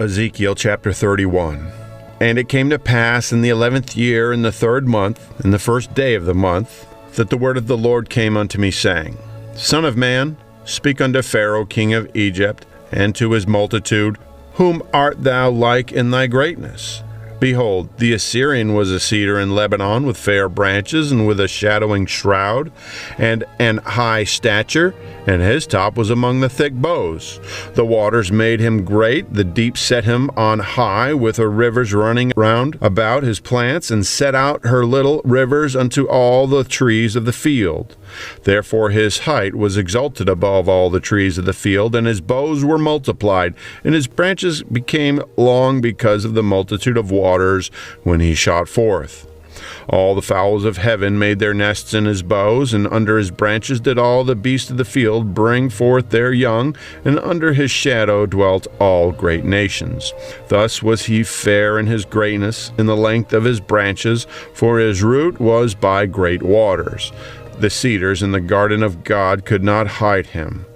Ezekiel chapter 31. And it came to pass in the 11th year, in the 3rd month, in the 1st day of the month, that the word of the Lord came unto me, saying, Son of man, speak unto Pharaoh king of Egypt, and to his multitude, Whom art thou like in thy greatness? Behold, the Assyrian was a cedar in Lebanon, with fair branches, and with a shadowing shroud, and an high stature, and his top was among the thick boughs. The waters made him great, the deep set him on high, with her rivers running round about his plants, and set out her little rivers unto all the trees of the field. Therefore his height was exalted above all the trees of the field, and his boughs were multiplied, and his branches became long because of the multitude of waters when he shot forth. All the fowls of heaven made their nests in his boughs, and under his branches did all the beasts of the field bring forth their young, and under his shadow dwelt all great nations. Thus was he fair in his greatness, in the length of his branches, for his root was by great waters. The cedars in the garden of God could not hide him.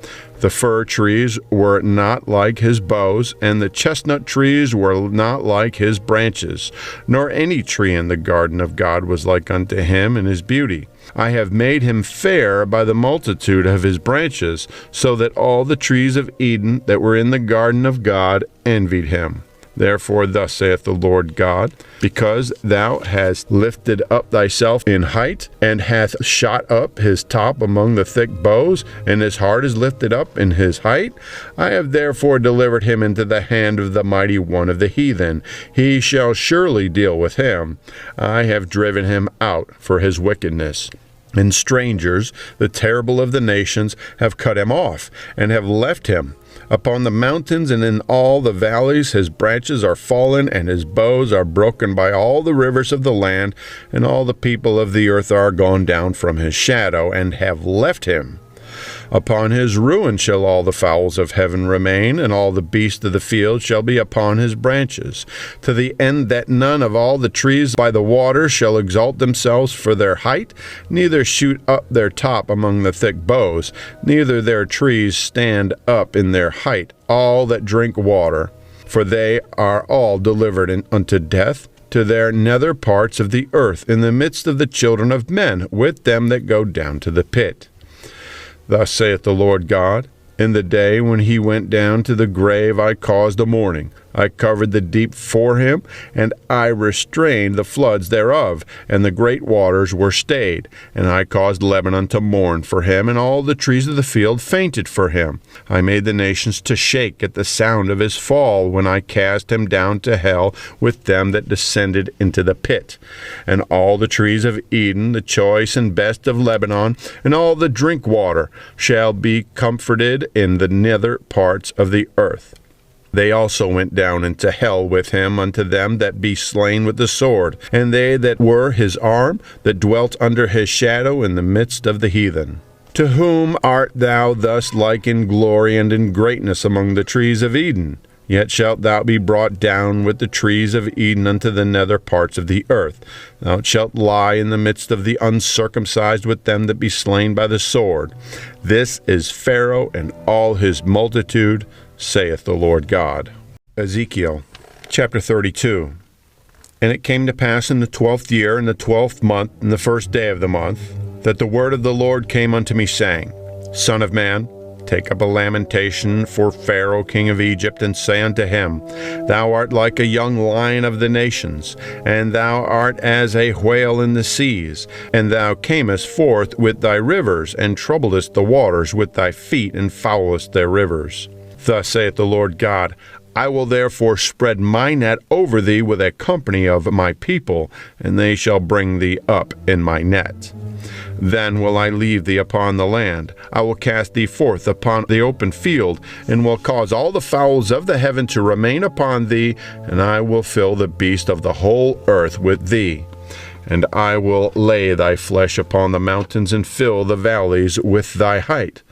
The fir trees were not like his boughs, and the chesnut trees were not like his branches, nor any tree in the garden of God was like unto him in his beauty. I have made him fair by the multitude of his branches, so that all the trees of Eden that were in the garden of God envied him. Therefore thus saith the Lord God, because thou hast lifted up thyself in height, and hath shot up his top among the thick boughs, and his heart is lifted up in his height, I have therefore delivered him into the hand of the mighty one of the heathen. He shall surely deal with him. I have driven him out for his wickedness. And strangers, the terrible of the nations, have cut him off, and have left him. Upon the mountains and in all the valleys his branches are fallen, and his boughs are broken by all the rivers of the land, and all the people of the earth are gone down from his shadow, and have left him. Upon his ruin shall all the fowls of heaven remain, and all the beasts of the field shall be upon his branches, to the end that none of all the trees by the water shall exalt themselves for their height, neither shoot up their top among the thick boughs, neither their trees stand up in their height, all that drink water. For they are all delivered unto death, to their nether parts of the earth, in the midst of the children of men, with them that go down to the pit. Thus saith the Lord God, In the day when he went down to the grave I caused a mourning. I covered the deep for him, and I restrained the floods thereof, and the great waters were stayed. And I caused Lebanon to mourn for him, and all the trees of the field fainted for him. I made the nations to shake at the sound of his fall, when I cast him down to hell with them that descended into the pit. And all the trees of Eden, the choice and best of Lebanon, and all the drink water, shall be comforted in the nether parts of the earth. They also went down into hell with him unto them that be slain with the sword, and they that were his arm, that dwelt under his shadow in the midst of the heathen. To whom art thou thus like in glory and in greatness among the trees of Eden? Yet shalt thou be brought down with the trees of Eden unto the nether parts of the earth. Thou shalt lie in the midst of the uncircumcised with them that be slain by the sword. This is Pharaoh and all his multitude, saith the Lord God. Ezekiel chapter 32. And it came to pass in the 12th year, in the 12th month, in the 1st day of the month, that the word of the Lord came unto me, saying, Son of man, take up a lamentation for Pharaoh king of Egypt, and say unto him, Thou art like a young lion of the nations, and thou art as a whale in the seas, and thou camest forth with thy rivers, and troubledest the waters with thy feet, and foulest their rivers. Thus saith the Lord God, I will therefore spread my net over thee with a company of my people, and they shall bring thee up in my net. Then will I leave thee upon the land. I will cast thee forth upon the open field, and will cause all the fowls of the heaven to remain upon thee, and I will fill the beast of the whole earth with thee. And I will lay thy flesh upon the mountains, and fill the valleys with thy height.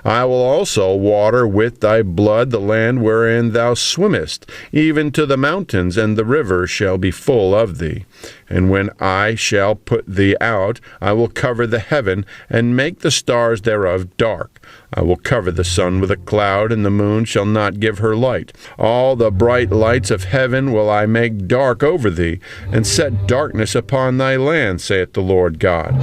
I will also water with thy blood the land wherein thou swimmest, even to the mountains, and the rivers shall be full of thee. And when I shall put thee out, I will cover the heaven, and make the stars thereof dark. I will cover the sun with a cloud, and the moon shall not give her light. All the bright lights of heaven will I make dark over thee, and set darkness upon thy land, saith the Lord God.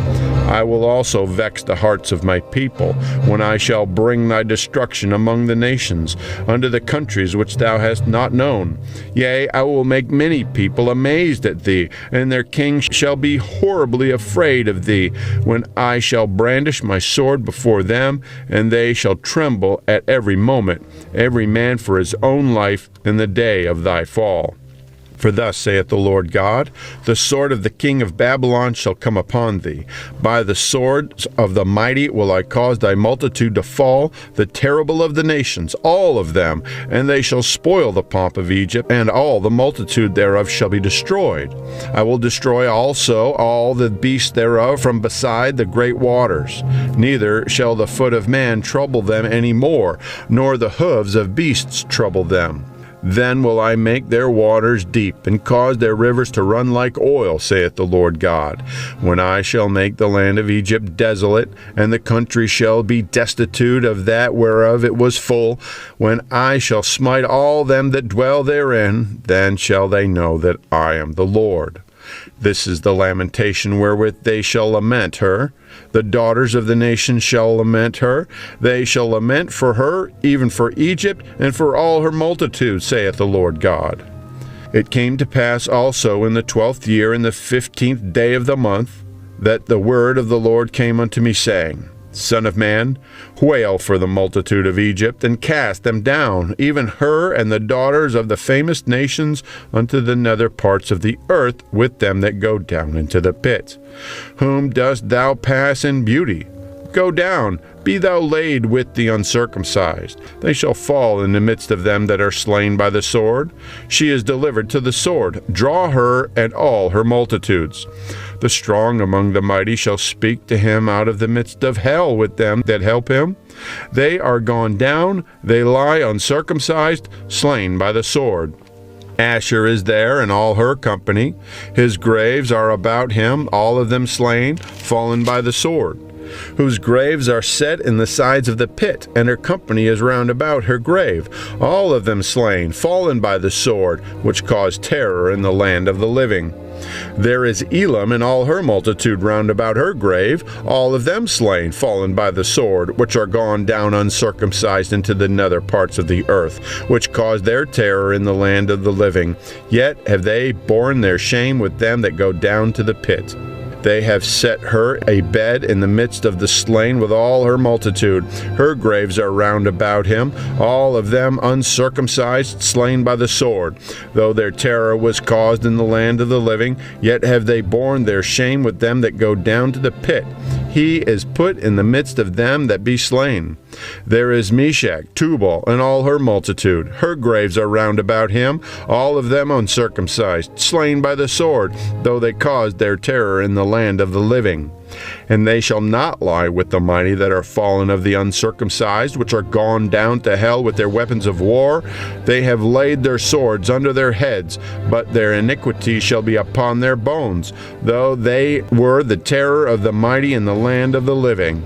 I will also vex the hearts of my people, when I shall bring thy destruction among the nations, unto the countries which thou hast not known. Yea, I will make many people amazed at thee, and their kings shall be horribly afraid of thee, when I shall brandish my sword before them, and they shall tremble at every moment, every man for his own life in the day of thy fall. For thus saith the Lord God, the sword of the king of Babylon shall come upon thee. By the swords of the mighty will I cause thy multitude to fall, the terrible of the nations, all of them, and they shall spoil the pomp of Egypt, and all the multitude thereof shall be destroyed. I will destroy also all the beasts thereof from beside the great waters. Neither shall the foot of man trouble them any more, nor the hoofs of beasts trouble them. Then will I make their waters deep, and cause their rivers to run like oil, saith the Lord God. When I shall make the land of Egypt desolate, and the country shall be destitute of that whereof it was full, when I shall smite all them that dwell therein, then shall they know that I am the Lord. This is the lamentation wherewith they shall lament her. The daughters of the nations shall lament her. They shall lament for her, even for Egypt, and for all her multitude, saith the Lord God. It came to pass also in the 12th year, in the 15th day of the month, that the word of the Lord came unto me, saying, Son of man, wail for the multitude of Egypt, and cast them down, even her and the daughters of the famous nations, unto the nether parts of the earth, with them that go down into the pit. Whom dost thou pass in beauty? Go down, be thou laid with the uncircumcised. They shall fall in the midst of them that are slain by the sword. She is delivered to the sword. Draw her and all her multitudes. The strong among the mighty shall speak to him out of the midst of hell with them that help him. They are gone down, they lie uncircumcised, slain by the sword. Asher is there and all her company. His graves are about him, all of them slain, fallen by the sword. Whose graves are set in the sides of the pit, and her company is round about her grave, all of them slain, fallen by the sword, which caused terror in the land of the living. There is Elam and all her multitude round about her grave, all of them slain, fallen by the sword, which are gone down uncircumcised into the nether parts of the earth, which caused their terror in the land of the living. Yet have they borne their shame with them that go down to the pit. They have set her a bed in the midst of the slain with all her multitude. Her graves are round about him, all of them uncircumcised, slain by the sword. Though their terror was caused in the land of the living, yet have they borne their shame with them that go down to the pit. He is put in the midst of them that be slain. There is Meshach, Tubal, and all her multitude. Her graves are round about him, all of them uncircumcised, slain by the sword, though they caused their terror in the land of the living. And they shall not lie with the mighty that are fallen of the uncircumcised, which are gone down to hell with their weapons of war. They have laid their swords under their heads, but their iniquity shall be upon their bones, though they were the terror of the mighty in the land of the living.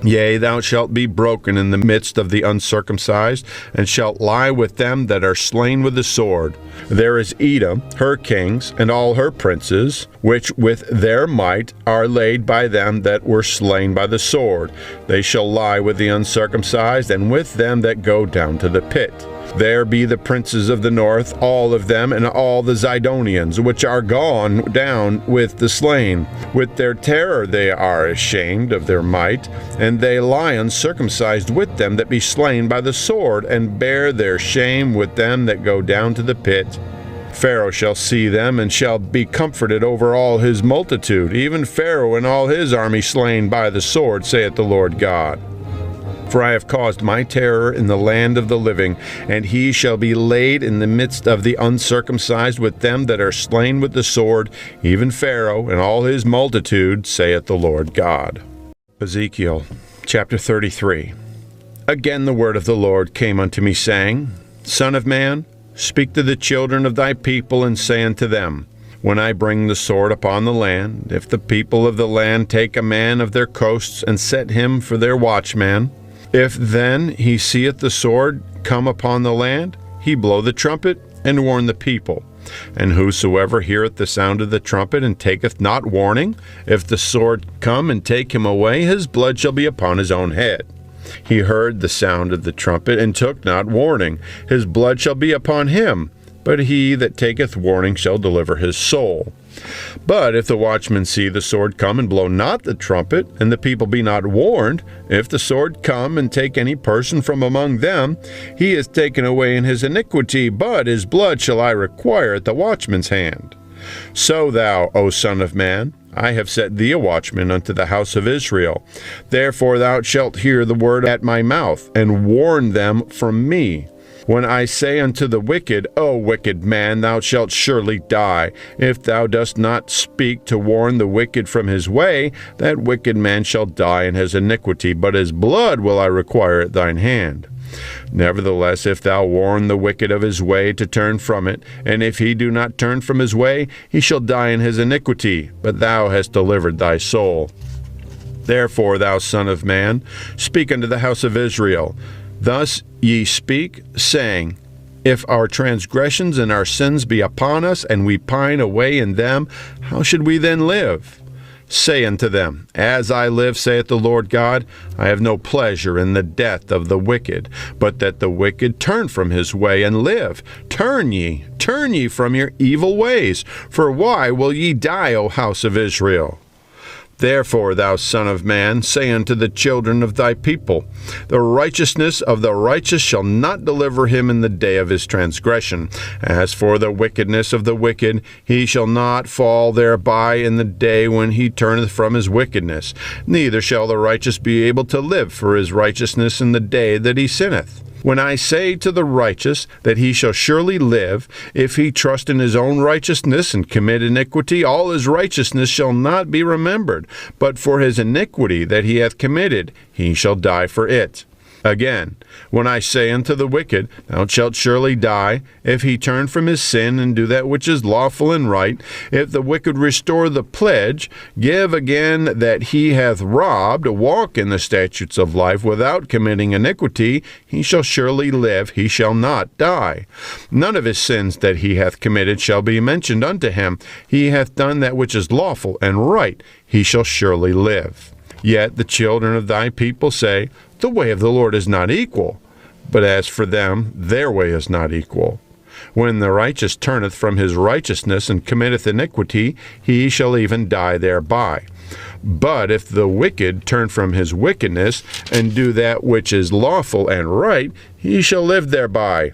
Yea, thou shalt be broken in the midst of the uncircumcised, and shalt lie with them that are slain with the sword. There is Edom, her kings, and all her princes, which with their might are laid by them that were slain by the sword. They shall lie with the uncircumcised, and with them that go down to the pit. There be the princes of the north, all of them, and all the Zidonians, which are gone down with the slain. With their terror they are ashamed of their might, and they lie uncircumcised with them that be slain by the sword, and bear their shame with them that go down to the pit. Pharaoh shall see them, and shall be comforted over all his multitude, even Pharaoh and all his army slain by the sword, saith the Lord God. For I have caused my terror in the land of the living, and he shall be laid in the midst of the uncircumcised with them that are slain with the sword, even Pharaoh and all his multitude, saith the Lord God. Ezekiel Chapter 33. Again the word of the Lord came unto me, saying, Son of man, speak to the children of thy people, and say unto them, When I bring the sword upon the land, if the people of the land take a man of their coasts, and set him for their watchman, if then he seeth the sword come upon the land, he blow the trumpet, and warn the people. And whosoever heareth the sound of the trumpet, and taketh not warning, if the sword come and take him away, his blood shall be upon his own head. He heard the sound of the trumpet, and took not warning, his blood shall be upon him. But he that taketh warning shall deliver his soul. But if the watchman see the sword come, and blow not the trumpet, and the people be not warned, if the sword come and take any person from among them, he is taken away in his iniquity, but his blood shall I require at the watchman's hand. So thou, O son of man, I have set thee a watchman unto the house of Israel. Therefore thou shalt hear the word at my mouth, and warn them from me. When I say unto the wicked, O wicked man, thou shalt surely die, if thou dost not speak to warn the wicked from his way, that wicked man shall die in his iniquity, but his blood will I require at thine hand. Nevertheless, if thou warn the wicked of his way to turn from it, and if he do not turn from his way, he shall die in his iniquity, but thou hast delivered thy soul. Therefore, thou son of man, speak unto the house of Israel. Thus ye speak, saying, If our transgressions and our sins be upon us, and we pine away in them, how should we then live? Say unto them, As I live, saith the Lord God, I have no pleasure in the death of the wicked, but that the wicked turn from his way and live. Turn ye from your evil ways, for why will ye die, O house of Israel? Therefore, thou son of man, say unto the children of thy people, The righteousness of the righteous shall not deliver him in the day of his transgression. As for the wickedness of the wicked, he shall not fall thereby in the day when he turneth from his wickedness. Neither shall the righteous be able to live for his righteousness in the day that he sinneth. When I say to the righteous that he shall surely live, if he trust in his own righteousness and commit iniquity, all his righteousness shall not be remembered, but for his iniquity that he hath committed, he shall die for it. Again, when I say unto the wicked, Thou shalt surely die, if he turn from his sin and do that which is lawful and right, if the wicked restore the pledge, give again that he hath robbed, walk in the statutes of life without committing iniquity, he shall surely live, he shall not die. None of his sins that he hath committed shall be mentioned unto him. He hath done that which is lawful and right, he shall surely live. Yet the children of thy people say, The way of the Lord is not equal. But as for them, their way is not equal. When the righteous turneth from his righteousness and committeth iniquity, he shall even die thereby. But if the wicked turn from his wickedness, and do that which is lawful and right, he shall live thereby.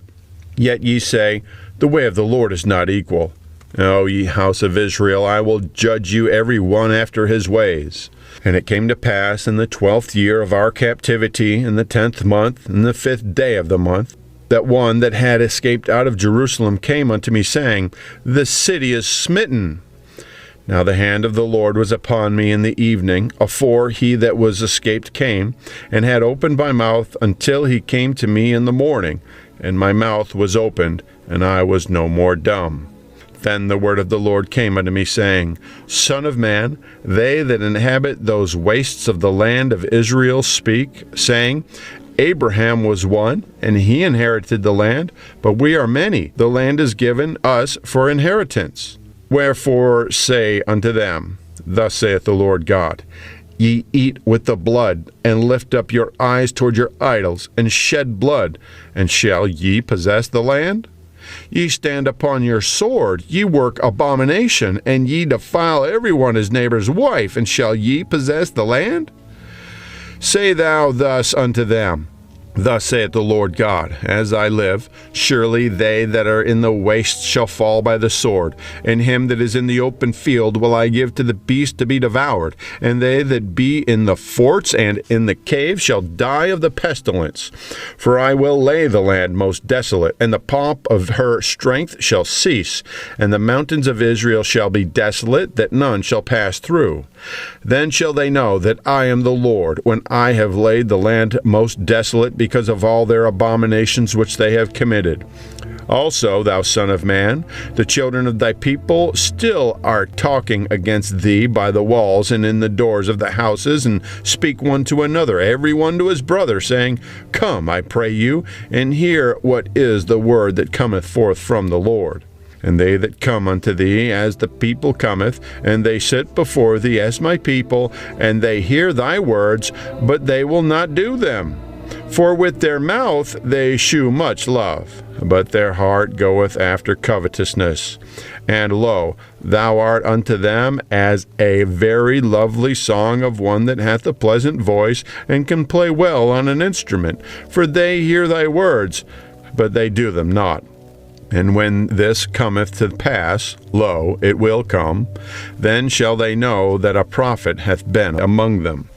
Yet ye say, The way of the Lord is not equal. O ye house of Israel, I will judge you every one after his ways. And it came to pass in the 12th year of our captivity, in the 10th month, in the 5th day of the month, that one that had escaped out of Jerusalem came unto me, saying, The city is smitten. Now the hand of the Lord was upon me in the evening, afore he that was escaped came, and had opened my mouth until he came to me in the morning, and my mouth was opened, and I was no more dumb. Then the word of the Lord came unto me, saying, Son of man, they that inhabit those wastes of the land of Israel speak, saying, Abraham was one, and he inherited the land, but we are many. The land is given us for inheritance. Wherefore say unto them, Thus saith the Lord God, Ye eat with the blood, and lift up your eyes toward your idols, and shed blood, and shall ye possess the land? Ye stand upon your sword, ye work abomination, and ye defile every one his neighbor's wife, and shall ye possess the land? Say thou thus unto them, Thus saith the Lord God, as I live, surely they that are in the waste shall fall by the sword, and him that is in the open field will I give to the beast to be devoured, and they that be in the forts and in the caves shall die of the pestilence. For I will lay the land most desolate, and the pomp of her strength shall cease, and the mountains of Israel shall be desolate, that none shall pass through. Then shall they know that I am the Lord, when I have laid the land most desolate, because of all their abominations which they have committed. Also, thou son of man, the children of thy people still are talking against thee by the walls and in the doors of the houses, and speak one to another, every one to his brother, saying, Come, I pray you, and hear what is the word that cometh forth from the Lord. And they that come unto thee as the people cometh, and they sit before thee as my people, and they hear thy words, but they will not do them. For with their mouth they shew much love, but their heart goeth after covetousness. And lo, thou art unto them as a very lovely song of one that hath a pleasant voice, and can play well on an instrument. For they hear thy words, but they do them not. And when this cometh to pass, lo, it will come, then shall they know that a prophet hath been among them.